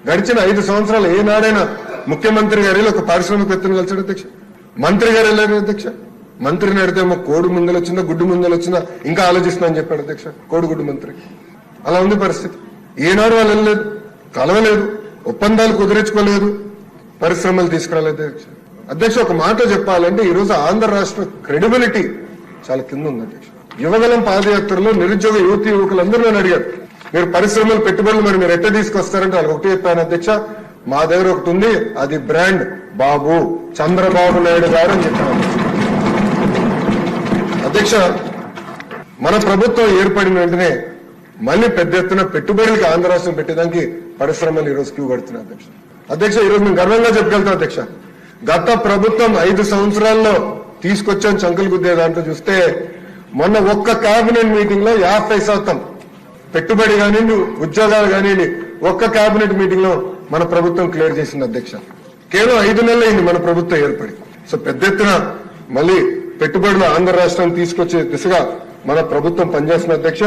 గడిచిన 5 సంవత్సరాలు ఏనాడైనా ముఖ్యమంత్రి గారి ఒక పారిశ్రామికవేత్తను కలిసాడు అధ్యక్ష? మంత్రి గారు వెళ్ళారు అధ్యక్ష? మంత్రిని అడితేమో కోడి ముందలు వచ్చిందా గుడ్డు ముందలు వచ్చిందా ఇంకా ఆలోచిస్తున్నా అని చెప్పాడు అధ్యక్ష. కోడిగుడ్డు మంత్రి. అలా ఉంది పరిస్థితి. ఏనాడు వాళ్ళు వెళ్ళలేదు, కలవలేదు, ఒప్పందాలు కుదిరించుకోలేదు, పరిశ్రమలు తీసుకురాలేదు అధ్యక్ష. అధ్యక్ష ఒక మాట చెప్పాలంటే ఈ రోజు ఆంధ్ర రాష్ట్ర క్రెడిబిలిటీ చాలా కింద ఉంది అధ్యక్ష. యువగలం పాదయాత్రలో నిరుద్యోగ యువకులందరూ నన్ను అడిగారు, మీరు పరిశ్రమలు పెట్టుబడులు మరి మీరు ఎట్లా తీసుకొస్తారంటే వాళ్ళకి ఒకటి చెప్పాను అధ్యక్ష, మా దగ్గర ఒకటి ఉంది, అది బ్రాండ్ బాబు చంద్రబాబు నాయుడు గారు అని చెప్పాను అధ్యక్ష. మన ప్రభుత్వం ఏర్పడిన వెంటనే మళ్ళీ పెద్ద ఎత్తున పెట్టుబడులకి ఆంధ్ర రాష్ట్రం పెట్టేదానికి పరిశ్రమలు ఈ రోజు క్యూ కడుతున్నాయి అధ్యక్ష. అధ్యక్ష ఈ రోజు మేము గర్వంగా చెప్పగలుగుతాం అధ్యక్ష, గత ప్రభుత్వం 5 సంవత్సరాల్లో తీసుకొచ్చాను చంకలు గుద్దే దాంట్లో చూస్తే మొన్న ఒక్క కేబినెట్ మీటింగ్ లో 50% పెట్టుబడి కానివ్వండి ఉద్యోగాలు కానివ్వండి ఒక్క కేబినెట్ మీటింగ్ లో మన ప్రభుత్వం క్లియర్ చేసింది అధ్యక్ష. కేవలం 5 నెలలు అయింది మన ప్రభుత్వం ఏర్పడి. సో పెద్ద ఎత్తున మళ్ళీ పెట్టుబడులు ఆంధ్ర రాష్ట్రాన్ని తీసుకొచ్చే దిశగా మన ప్రభుత్వం పనిచేస్తున్న అధ్యక్ష.